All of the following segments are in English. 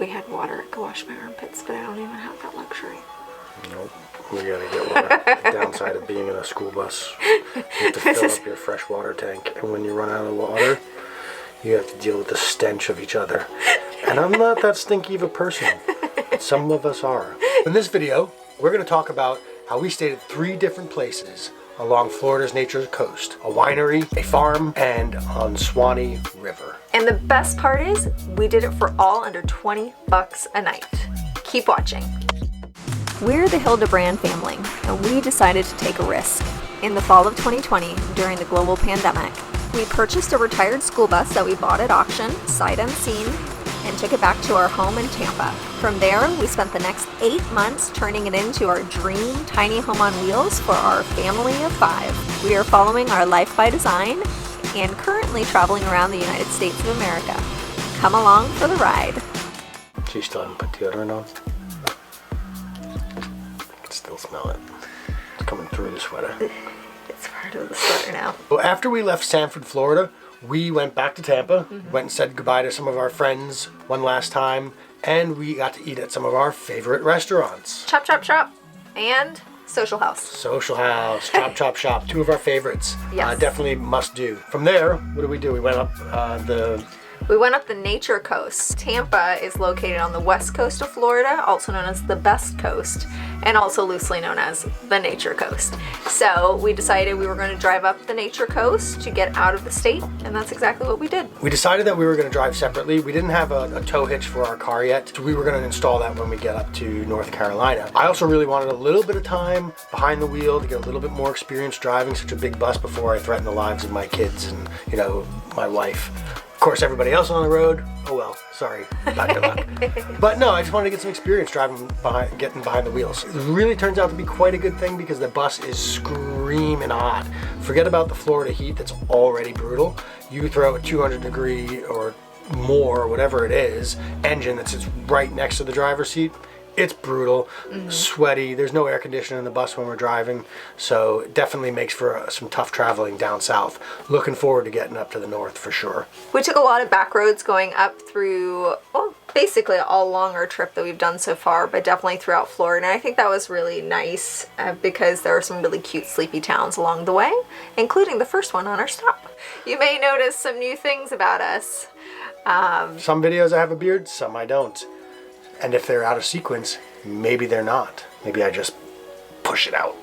we had water, I could wash my armpits, but I don't even have that luxury. Nope. We gotta get water. The downside of being in a school bus, you have to fill up your fresh water tank, and when you run out of water, you have to deal with the stench of each other. And I'm not that stinky of a person. Some of us are. In this video, we're going to talk about how we stayed at 3 different places along Florida's nature coast. A winery, a farm, and on Swanee River. And the best part is, we did it for all under 20 bucks a night. Keep watching. We're the Hildebrand family, and we decided to take a risk. In the fall of 2020, during the global pandemic, we purchased a retired school bus that we bought at auction, sight unseen, and took it back to our home in Tampa. From there, we spent the next 8 months turning it into our dream tiny home on wheels for our family of 5. We are following our life by design and currently traveling around the United States of America. Come along for the ride. So you still haven't put deodorant on? Still smell it. It's coming through the sweater. It's part of the sweater now. Well, after we left Sanford, Florida, we went back to Tampa, went and said goodbye to some of our friends one last time, and we got to eat at some of our favorite restaurants. Chop, chop, chop, and Social House. Social House, Chop, Chop, Shop, 2 of our favorites. Yes. Definitely must do. From there, what did? We went up We went up the Nature Coast. Tampa is located on the west coast of Florida, also known as the Best Coast, and also loosely known as the Nature Coast. So we decided we were going to drive up the Nature Coast to get out of the state, and that's exactly what we did. We decided that we were going to drive separately. We didn't have a tow hitch for our car yet, so we were going to install that when we get up to North Carolina. I also really wanted a little bit of time behind the wheel to get a little bit more experience driving such a big bus before I threaten the lives of my kids and, you know, my wife. Of course, everybody else on the road, oh well, sorry, back to luck. But no, I just wanted to get some experience getting behind the wheels. It really turns out to be quite a good thing because the bus is screaming hot. Forget about the Florida heat that's already brutal. You throw a 200-degree or more, whatever it is, engine that sits right next to the driver's seat. It's brutal, sweaty. There's no air conditioning in the bus when we're driving, so it definitely makes for some tough traveling down south. Looking forward to getting up to the north for sure. We took a lot of back roads going up through, well, basically all along our trip that we've done so far, but definitely throughout Florida. And I think that was really nice because there are some really cute sleepy towns along the way, including the first one on our stop. You may notice some new things about us. Some videos I have a beard, some I don't. And if they're out of sequence, maybe they're not. Maybe I just push it out.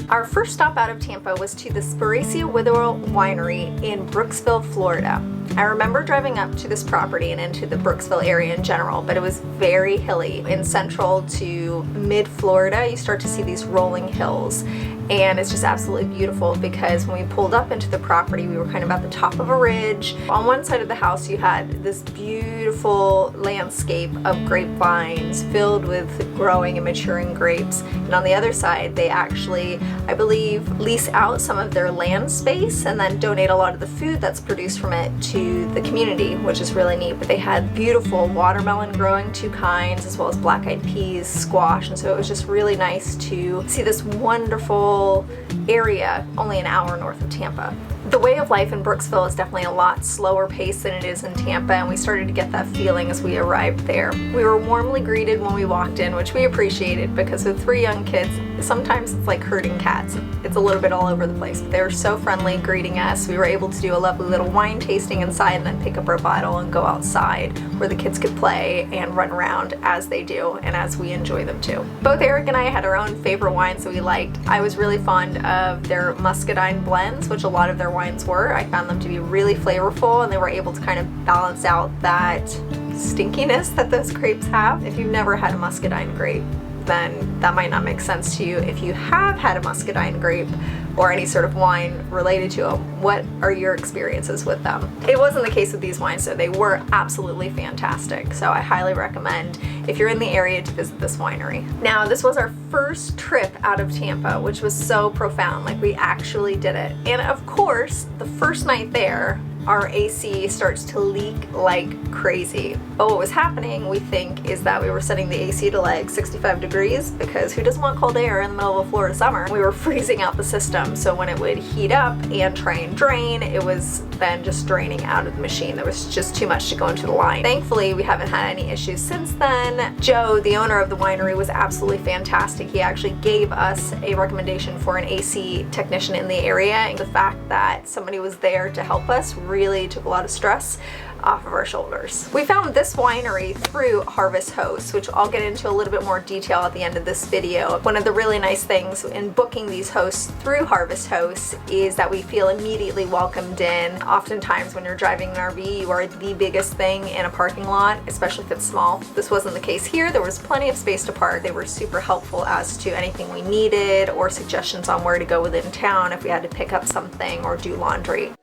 Our first stop out of Tampa was to the Spiricia Winery in Brooksville, Florida. I remember driving up to this property and into the Brooksville area in general, but it was very hilly. In central to mid-Florida, you start to see these rolling hills, and it's just absolutely beautiful because when we pulled up into the property, we were kind of at the top of a ridge. On one side of the house, you had this beautiful landscape of grapevines filled with growing and maturing grapes, and on the other side, they actually, I believe, lease out some of their land space and then donate a lot of the food that's produced from it to the community, which is really neat. But they had beautiful watermelon growing, 2 kinds, as well as black-eyed peas, squash, and so it was just really nice to see this wonderful area only an hour north of Tampa. The way of life in Brooksville is definitely a lot slower paced than it is in Tampa, and we started to get that feeling as we arrived there. We were warmly greeted when we walked in, which we appreciated because with 3 young kids, sometimes it's like herding cats. It's a little bit all over the place, but they were so friendly greeting us. We were able to do a lovely little wine tasting inside and then pick up our bottle and go outside where the kids could play and run around as they do and as we enjoy them too. Both Eric and I had our own favorite wines that we liked. I was really fond of their muscadine blends, which a lot of their wines were. I found them to be really flavorful, and they were able to kind of balance out that stinkiness that those grapes have. If you've never had a muscadine grape, then that might not make sense to you. If you have had a muscadine grape or any sort of wine related to them, what are your experiences with them? It wasn't the case with these wines, so they were absolutely fantastic. So I highly recommend if you're in the area to visit this winery. Now, this was our first trip out of Tampa, which was so profound. Like, we actually did it. And of course, the first night there, our AC starts to leak like crazy. But what was happening, we think, is that we were setting the AC to like 65 degrees because who doesn't want cold air in the middle of a Florida summer? We were freezing out the system, so when it would heat up and try and drain, it was then just draining out of the machine. There was just too much to go into the line. Thankfully, we haven't had any issues since then. Joe, the owner of the winery, was absolutely fantastic. He actually gave us a recommendation for an AC technician in the area, and the fact that somebody was there to help us really took a lot of stress off of our shoulders. We found this winery through Harvest Hosts, which I'll get into a little bit more detail at the end of this video. One of the really nice things in booking these hosts through Harvest Hosts is that we feel immediately welcomed in. Oftentimes when you're driving an RV, you are the biggest thing in a parking lot, especially if it's small. This wasn't the case here. There was plenty of space to park. They were super helpful as to anything we needed or suggestions on where to go within town if we had to pick up something or do laundry.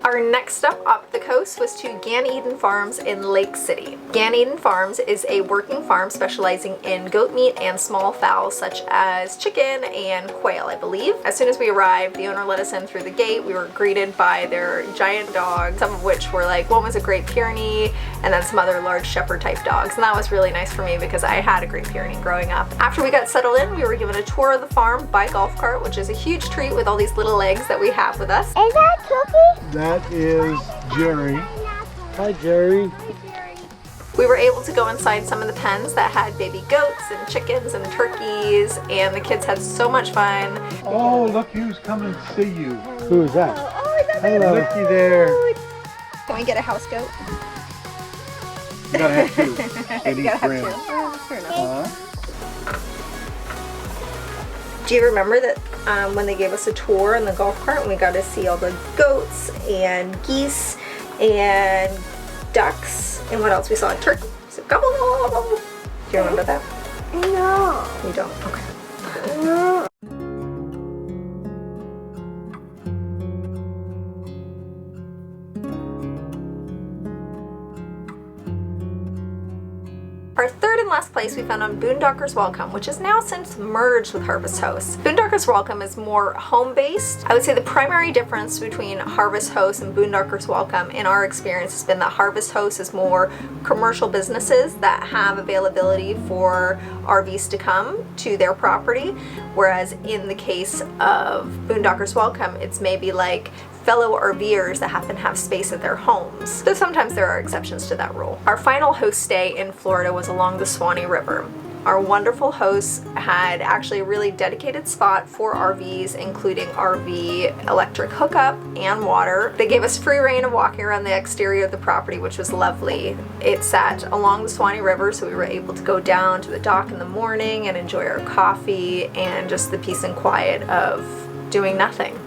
Our next stop up the coast was to Gan Eden Farms in Lake City. Gan Eden Farms is a working farm specializing in goat meat and small fowl such as chicken and quail, I believe. As soon as we arrived, the owner let us in through the gate. We were greeted by their giant dogs, some of which were like, one was a Great Pyrenees and then some other large shepherd type dogs. And that was really nice for me because I had a Great Pyrenees growing up. After we got settled in, we were given a tour of the farm by golf cart, which is a huge treat with all these little legs that we have with us. Is that Cookie? That is Jerry. Hi, Jerry. We were able to go inside some of the pens that had baby goats and chickens and turkeys, and the kids had so much fun. Oh, look who's coming to see you. Who is that? Oh, is that Hello. Looky there. Can we get a house goat? You gotta have two. They You need gotta have friends. two. Oh, fair enough. Do you remember that when they gave us a tour in the golf cart and we got to see all the goats and geese and ducks and what else we saw? Turkey. So gobble, gobble, gobble. Do you remember that? No. You don't? Okay. No. Our third and last place we found on Boondockers Welcome, which has now since merged with Harvest Hosts. Boondockers Welcome is more home-based. I would say the primary difference between Harvest Hosts and Boondockers Welcome in our experience has been that Harvest Hosts is more commercial businesses that have availability for RVs to come to their property, whereas in the case of Boondockers Welcome, it's maybe like fellow RVers that happen to have space at their homes, though sometimes there are exceptions to that rule. Our final host stay in Florida was along the Swanee River. Our wonderful hosts had actually a really dedicated spot for RVs, including RV electric hookup and water. They gave us free reign of walking around the exterior of the property, which was lovely. It sat along the Swanee River, so we were able to go down to the dock in the morning and enjoy our coffee and just the peace and quiet of doing nothing.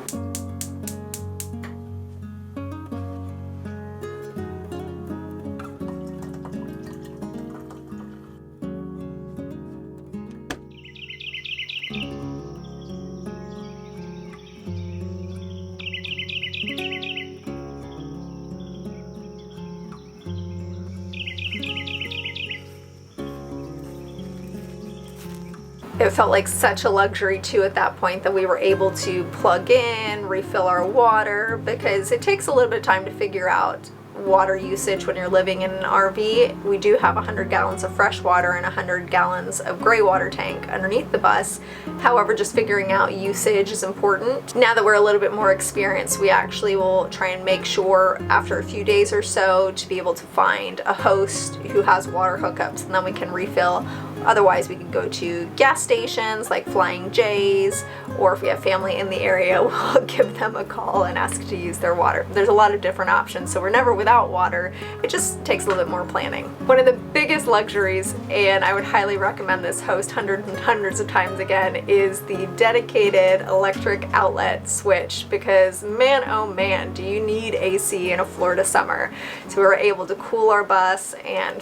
It felt like such a luxury too at that point that we were able to plug in, refill our water, because it takes a little bit of time to figure out water usage when you're living in an RV. We do have 100 gallons of fresh water and 100 gallons of gray water tank underneath the bus. However, just figuring out usage is important. Now that we're a little bit more experienced, we actually will try and make sure after a few days or so to be able to find a host who has water hookups, and then we can refill. Otherwise, we could go to gas stations like Flying J's, or if we have family in the area, we'll give them a call and ask to use their water. There's a lot of different options, so we're never without water. It just takes a little bit more planning. One of the biggest luxuries, and I would highly recommend this host hundreds and hundreds of times again, is the dedicated electric outlet switch, because man, oh man, do you need AC in a Florida summer. So we were able to cool our bus, and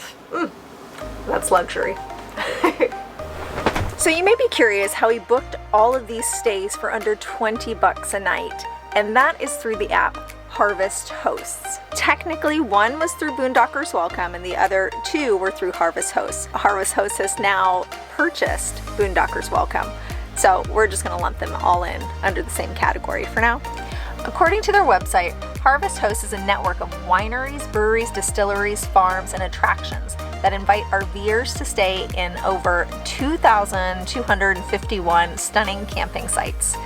that's luxury. So you may be curious how we booked all of these stays for under 20 bucks a night, and that is through the app Harvest Hosts. Technically, one was through Boondockers Welcome and the other two were through Harvest Hosts. Harvest Hosts has now purchased Boondockers Welcome, so we're just going to lump them all in under the same category for now. According to their website, Harvest Host is a network of wineries, breweries, distilleries, farms, and attractions that invite RVers to stay in over 2,251 stunning camping sites.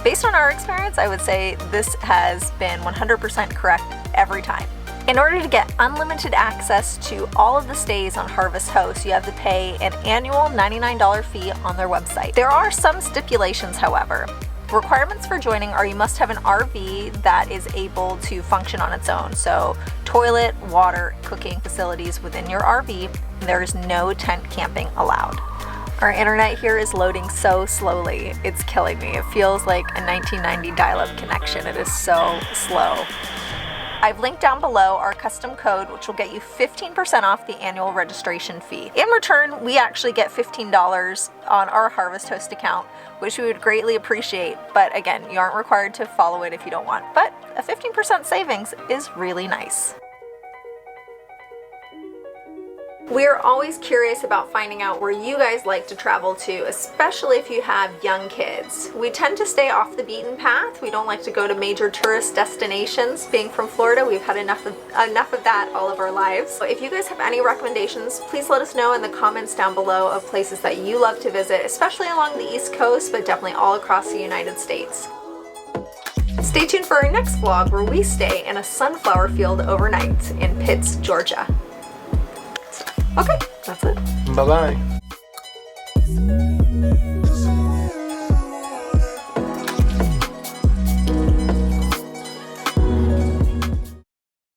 Based on our experience, I would say this has been 100% correct every time. In order to get unlimited access to all of the stays on Harvest Host, you have to pay an annual $99 fee on their website. There are some stipulations, however. Requirements for joining are you must have an RV that is able to function on its own. So toilet, water, cooking facilities within your RV. There is no tent camping allowed. Our internet here is loading so slowly, it's killing me. It feels like a 1990 dial-up connection. It is so slow. I've linked down below our custom code, which will get you 15% off the annual registration fee. In return, we actually get $15 on our Harvest Host account, which we would greatly appreciate. But again, you aren't required to follow it if you don't want. But a 15% savings is really nice. We're always curious about finding out where you guys like to travel to, especially if you have young kids. We tend to stay off the beaten path. We don't like to go to major tourist destinations. Being from Florida, we've had enough of that all of our lives. So if you guys have any recommendations, please let us know in the comments down below of places that you love to visit, especially along the East Coast, but definitely all across the United States. Stay tuned for our next vlog where we stay in a sunflower field overnight in Pitts, Georgia. Okay, that's it. Bye-bye.